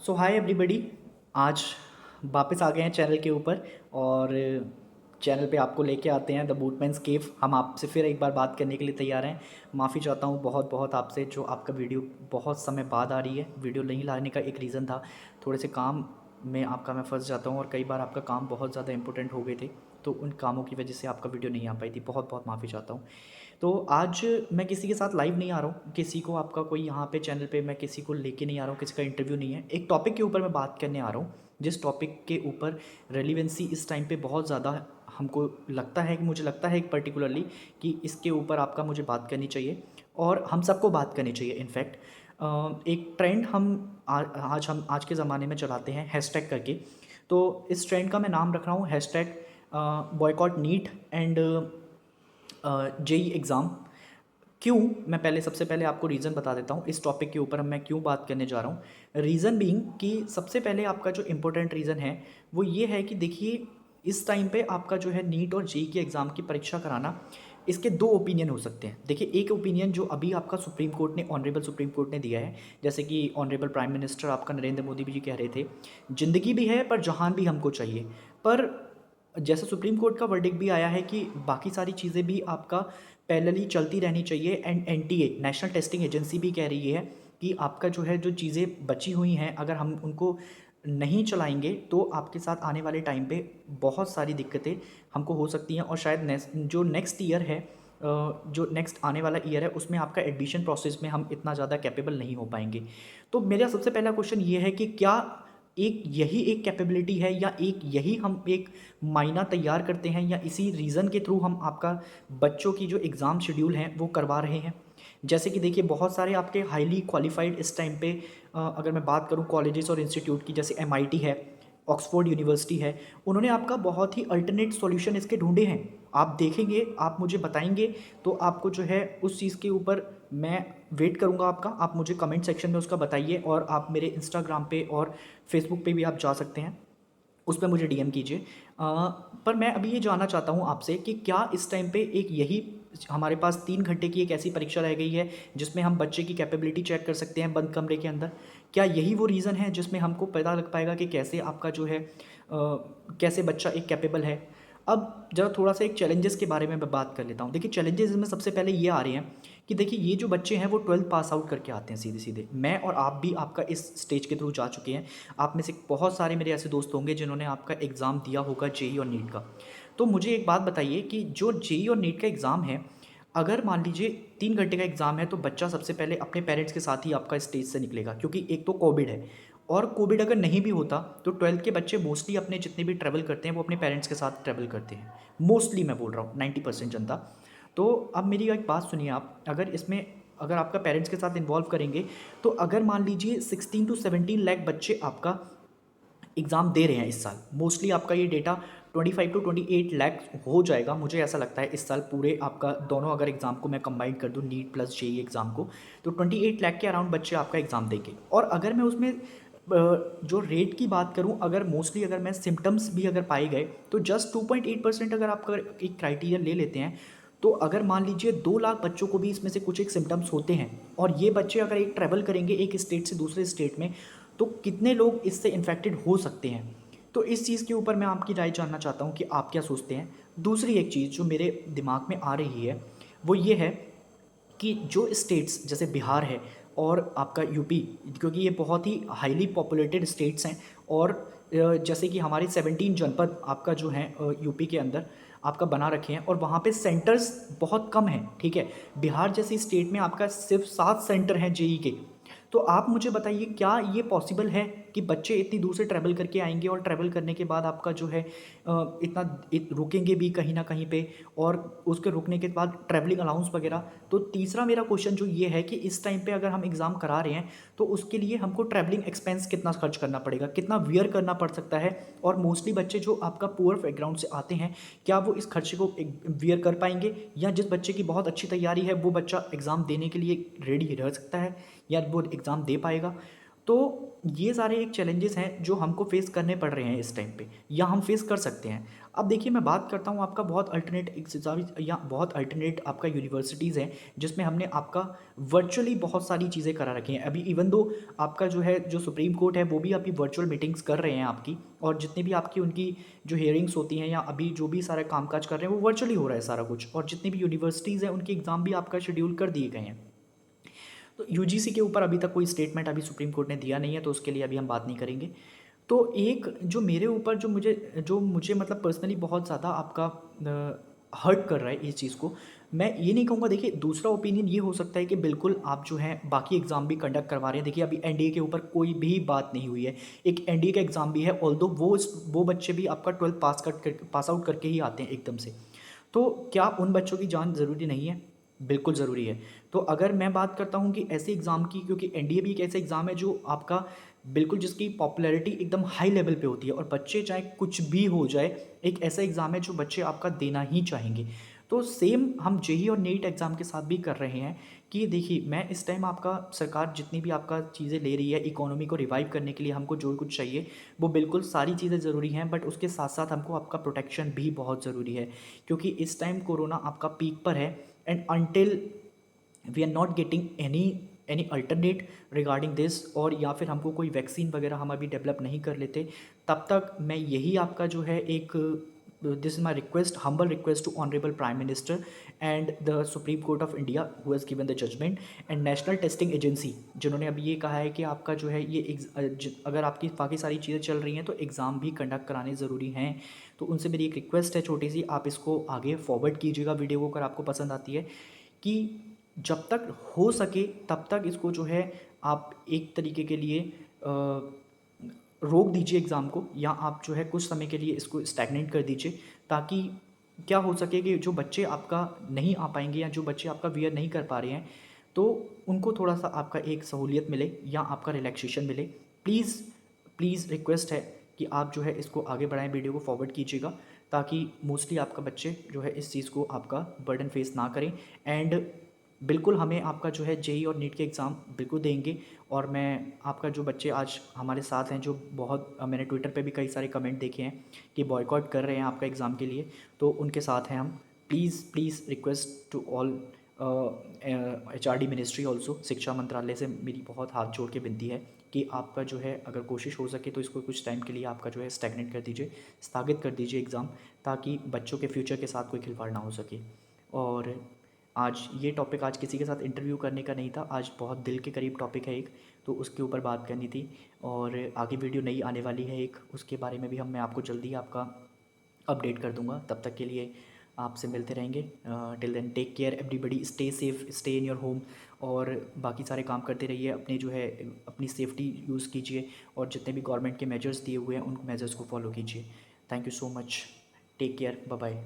सो hi everybody. आज वापस आ गए हैं चैनल के ऊपर और चैनल पे आपको लेके आते हैं द बूटमैन्स केव। हम आपसे फिर एक बार बात करने के लिए तैयार हैं। माफ़ी चाहता हूँ बहुत बहुत आपसे, जो आपका वीडियो बहुत समय बाद आ रही है। वीडियो नहीं लाने का एक रीज़न था, थोड़े से काम में आपका मैं फंस जाता हूँ और कई बार आपका काम बहुत ज़्यादा इंपॉर्टेंट हो गए थे, तो उन कामों की वजह से आपका वीडियो नहीं आ पाई थी। बहुत बहुत माफ़ी चाहता हूँ। तो आज मैं किसी के साथ लाइव नहीं आ रहा हूँ, किसी को आपका कोई यहाँ पे चैनल पे मैं किसी को लेके नहीं आ रहा हूँ, किसी का इंटरव्यू नहीं है। एक टॉपिक के ऊपर मैं बात करने आ रहा हूँ, जिस टॉपिक के ऊपर रेलिवेंसी इस टाइम पे बहुत ज़्यादा हमको लगता है, कि मुझे लगता है एक पर्टिकुलरली कि इसके ऊपर आपका मुझे बात करनी चाहिए और हम सबको बात करनी चाहिए। इनफैक्ट एक ट्रेंड आज के ज़माने में चलाते हैं हैशटैग करके। तो इस ट्रेंड का मैं नाम रख रहा हूँ hashtag boycott NEET and JEE exam. क्यों? मैं पहले सबसे पहले आपको रीज़न बता देता हूँ इस टॉपिक के ऊपर मैं क्यों बात करने जा रहा हूँ। रीज़न बीइंग कि सबसे पहले आपका जो इम्पोर्टेंट रीज़न है वो ये है कि देखिए, इस टाइम पे आपका जो है नीट और जेई के एग्ज़ाम की परीक्षा कराना, इसके दो ओपिनियन हो सकते हैं। देखिए, एक ओपिनियन जो अभी आपका सुप्रीम कोर्ट ने, ऑनरेबल सुप्रीम कोर्ट ने दिया है, जैसे कि ऑनरेबल प्राइम मिनिस्टर आपका नरेंद्र मोदी जी कह रहे थे, ज़िंदगी भी है पर जहान भी हमको चाहिए। पर जैसे सुप्रीम कोर्ट का वर्डिक्ट भी आया है कि बाकी सारी चीज़ें भी आपका पैरेलली चलती रहनी चाहिए। And NTA, national testing agency, भी कह रही है कि आपका जो है, जो चीज़ें बची हुई हैं, अगर हम उनको नहीं चलाएंगे तो आपके साथ आने वाले टाइम पे बहुत सारी दिक्कतें हमको हो सकती हैं। और शायद जो नेक्स्ट ईयर है, जो नेक्स्ट आने वाला ईयर है, उसमें आपका एडमिशन प्रोसेस में हम इतना ज़्यादा कैपेबल नहीं हो पाएंगे। तो मेरा सबसे पहला क्वेश्चन ये है कि क्या एक यही एक कैपेबिलिटी है, या एक यही हम एक मायना तैयार करते हैं, या इसी रीज़न के थ्रू हम आपका बच्चों की जो एग्ज़ाम शेड्यूल हैं वो करवा रहे हैं। जैसे कि देखिए, बहुत सारे आपके हाईली क्वालिफाइड इस टाइम पे अगर मैं बात करूं कॉलेजेस और इंस्टीट्यूट की, जैसे एमआईटी है, ऑक्सफोर्ड यूनिवर्सिटी है, उन्होंने आपका बहुत ही अल्टरनेट सॉल्यूशन इसके ढूंढे हैं। आप देखेंगे, आप मुझे बताएंगे, तो आपको जो है उस चीज़ के ऊपर मैं वेट करूंगा आपका। आप मुझे कमेंट सेक्शन में उसका बताइए, और आप मेरे इंस्टाग्राम पे और फेसबुक पे भी आप जा सकते हैं, उस पर मुझे डीएम कीजिए। पर मैं अभी ये जानना चाहता हूँ आपसे कि क्या इस टाइम पे एक यही हमारे पास 3 घंटे की एक ऐसी परीक्षा रह गई है जिसमें हम बच्चे की कैपेबिलिटी चेक कर सकते हैं बंद कमरे के अंदर? क्या यही वो रीज़न है जिसमें हमको पता लग पाएगा कि कैसे आपका जो है कैसे बच्चा एक कैपेबल है? अब ज़रा थोड़ा सा एक चैलेंजेस के बारे में मैं बात कर लेता हूँ। देखिए, चैलेंजेस में सबसे पहले ये आ रहे हैं कि देखिए, ये जो बच्चे हैं वो 12th पास आउट करके आते हैं सीधे सीधे। मैं और आप भी आपका इस स्टेज के थ्रू जा चुके हैं। आप में से बहुत सारे मेरे ऐसे दोस्त होंगे जिन्होंने आपका एग्ज़ाम दिया होगा जेई और नीट का। तो मुझे एक बात बताइए कि जो जेई और नीट का एग्ज़ाम है, अगर मान लीजिए 3 घंटे का एग्ज़ाम है, तो बच्चा सबसे पहले अपने पेरेंट्स के साथ ही आपका स्टेज से निकलेगा, क्योंकि एक तो कोविड है, और कोविड अगर नहीं भी होता तो 12th के बच्चे मोस्टली अपने जितने भी ट्रैवल करते हैं वो अपने पेरेंट्स के साथ ट्रैवल करते हैं। मोस्टली मैं बोल रहा हूँ 90% जनता। तो अब मेरी एक बात सुनिए आप, अगर इसमें अगर आपका पेरेंट्स के साथ इन्वॉल्व करेंगे, तो अगर मान लीजिए 16 to 17 लाख बच्चे आपका एग्ज़ाम दे रहे हैं इस साल, मोस्टली आपका ये डेटा 25 to 28 लाख हो जाएगा, मुझे ऐसा लगता है इस साल पूरे आपका दोनों अगर एग्ज़ाम को मैं कंबाइन कर दूं, नीट प्लस जेई एग्ज़ाम को, तो 28 लाख के अराउंड बच्चे आपका एग्ज़ाम देंगे। और अगर मैं उसमें जो रेट की बात करूं, अगर मोस्टली अगर मैं सिम्टम्स भी अगर पाए गए, तो जस्ट 2.8% अगर आपका एक क्राइटेरिया ले लेते हैं, तो अगर मान लीजिए 2 लाख बच्चों को भी इसमें से कुछ एक सिम्टम्स होते हैं, और ये बच्चे अगर एक ट्रैवल करेंगे एक स्टेट से दूसरे स्टेट में, तो कितने लोग इससे इन्फेक्टेड हो सकते हैं? तो इस चीज़ के ऊपर मैं आपकी राय जानना चाहता हूँ कि आप क्या सोचते हैं। दूसरी एक चीज़ जो मेरे दिमाग में आ रही है वो ये है कि जो स्टेट्स जैसे बिहार है और आपका यूपी, क्योंकि ये बहुत ही हाईली पॉपुलेटेड स्टेट्स हैं, और जैसे कि हमारे 17 जनपद आपका जो है यूपी के अंदर आपका बना रखे हैं, और वहाँ पे सेंटर्स बहुत कम हैं, ठीक है। बिहार जैसी स्टेट में आपका सिर्फ 7 सेंटर हैं जेई के। तो आप मुझे बताइए, क्या ये पॉसिबल है कि बच्चे इतनी दूर से ट्रैवल करके आएंगे, और ट्रैवल करने के बाद आपका जो है रुकेंगे भी कहीं ना कहीं पे, और उसके रुकने के बाद ट्रैवलिंग अलाउंस वगैरह। तो तीसरा मेरा क्वेश्चन जो ये है कि इस टाइम पे अगर हम एग्ज़ाम करा रहे हैं, तो उसके लिए हमको ट्रैवलिंग एक्सपेंस कितना खर्च करना पड़ेगा, कितना वियर करना पड़ सकता है, और मोस्टली बच्चे जो आपका पुअर बैकग्राउंड से आते हैं, क्या वो इस खर्चे को वियर कर पाएंगे, या जिस बच्चे की बहुत अच्छी तैयारी है वो बच्चा एग्ज़ाम देने के लिए रेडी रह सकता है, या वो एग्ज़ाम दे पाएगा? तो ये सारे एक चैलेंजेस हैं जो हमको फेस करने पड़ रहे हैं इस टाइम पे, या हम फेस कर सकते हैं। अब देखिए, मैं बात करता हूँ आपका बहुत अल्टरनेट एग्जाम या बहुत अल्टरनेट आपका यूनिवर्सिटीज़ हैं जिसमें हमने आपका वर्चुअली बहुत सारी चीज़ें करा रखी हैं। अभी इवन दो आपका जो है जो सुप्रीम कोर्ट है वो भी अभी वर्चुअल मीटिंग्स कर रहे हैं आपकी, और जितनी भी आपकी उनकी जो हियरिंग्स होती हैं या अभी जो भी सारा कामकाज कर रहे हैं वो वर्चुअली हो रहा है सारा कुछ, और जितनी भी यूनिवर्सिटीज़ हैं उनके एग्ज़ाम भी आपका शेड्यूल कर दिए गए हैं। तो यूजीसी के ऊपर अभी तक कोई स्टेटमेंट अभी सुप्रीम कोर्ट ने दिया नहीं है, तो उसके लिए अभी हम बात नहीं करेंगे। तो एक जो मेरे ऊपर जो मुझे मतलब पर्सनली बहुत ज़्यादा आपका हर्ट कर रहा है इस चीज़ को, मैं ये नहीं कहूँगा। देखिए, दूसरा ओपिनियन ये हो सकता है कि बिल्कुल आप जो है बाकी एग्ज़ाम भी कंडक्ट करवा रहे हैं। देखिए, अभी एनडीए के ऊपर कोई भी बात नहीं हुई है, एक एनडीए का एग्ज़ाम भी है, ऑल्दो वो बच्चे भी आपका 12th पास आउट करके ही आते हैं एकदम से। तो क्या उन बच्चों की जान ज़रूरी नहीं है? बिल्कुल ज़रूरी है। तो अगर मैं बात करता हूँ कि ऐसे एग्ज़ाम की, क्योंकि एनडीए भी एक ऐसा एग्ज़ाम है जो आपका बिल्कुल जिसकी पॉपुलैरिटी एकदम हाई लेवल पे होती है, और बच्चे चाहे कुछ भी हो जाए, एक ऐसा एग्ज़ाम है जो बच्चे आपका देना ही चाहेंगे। तो सेम हम जेईई और नीट एग्ज़ाम के साथ भी कर रहे हैं कि देखिए, मैं इस टाइम आपका सरकार जितनी भी आपका चीज़ें ले रही है इकोनॉमी को रिवाइव करने के लिए, हमको जो कुछ चाहिए वो बिल्कुल सारी चीज़ें ज़रूरी हैं, बट उसके साथ साथ हमको आपका प्रोटेक्शन भी बहुत ज़रूरी है, क्योंकि इस टाइम कोरोना आपका पीक पर है। And until we are not getting any alternate regarding this, और या फिर हमको कोई वैक्सीन वगैरह हम अभी डेवलप नहीं कर लेते, तब तक मैं यही आपका जो है एक this is my request, humble request to honourable prime minister and the supreme court of India who has given the judgement, and national testing agency जिन्होंने अभी ये कहा है कि आपका जो है ये अगर आपकी बाकी सारी चीज़ें चल रही हैं तो एग्ज़ाम भी कंडक्ट कराने ज़रूरी हैं। तो उनसे मेरी एक रिक्वेस्ट है छोटी सी, आप इसको आगे फॉरवर्ड कीजिएगा वीडियो को अगर आपको पसंद आती है, कि जब तक हो सके तब तक इसको जो है आप एक तरीके के लिए रोक दीजिए एग्ज़ाम को, या आप जो है कुछ समय के लिए इसको स्टैग्नेट कर दीजिए, ताकि क्या हो सके कि जो बच्चे आपका नहीं आ पाएंगे या जो बच्चे आपका वियर नहीं कर पा रहे हैं, तो उनको थोड़ा सा आपका एक सहूलियत मिले या आपका रिलैक्सेशन मिले। प्लीज़ प्लीज़ रिक्वेस्ट है कि आप जो है इसको आगे बढ़ाएं, वीडियो को फॉरवर्ड कीजिएगा, ताकि मोस्टली आपका बच्चे जो है इस चीज़ को आपका बर्डन फेस ना करें। एंड बिल्कुल हमें आपका जो है जेईई और नीट के एग्ज़ाम बिल्कुल देंगे, और मैं आपका जो बच्चे आज हमारे साथ हैं, जो बहुत मैंने ट्विटर पे भी कई सारे कमेंट देखे हैं कि बॉयकॉट कर रहे हैं आपका एग्ज़ाम के लिए, तो उनके साथ हैं हम। Please please request to all HRD ministry also, शिक्षा मंत्रालय से मेरी बहुत हाथ जोड़ के विनती है कि आपका जो है अगर कोशिश हो सके तो इसको कुछ टाइम के लिए आपका जो है स्टैग्नेट कर दीजिए, स्थगित कर दीजिए एग्ज़ाम, ताकि बच्चों के फ्यूचर के साथ कोई खिलवाड़ ना हो सके। और आज ये टॉपिक आज किसी के साथ इंटरव्यू करने का नहीं था, आज बहुत दिल के करीब टॉपिक है एक, तो उसके ऊपर बात करनी थी। और आगे वीडियो नई आने वाली है एक, उसके बारे में भी मैं आपको जल्दी आपका अपडेट कर दूंगा। तब तक के लिए आपसे मिलते रहेंगे। Till then take care everybody, stay safe, stay in your home, और बाकी सारे काम करते रहिए, अपने जो है अपनी सेफ्टी यूज़ कीजिए, और जितने भी गवर्नमेंट के मेजर्स दिए हुए हैं उन मेजर्स को फॉलो कीजिए। Thank you so much, take care, bye bye.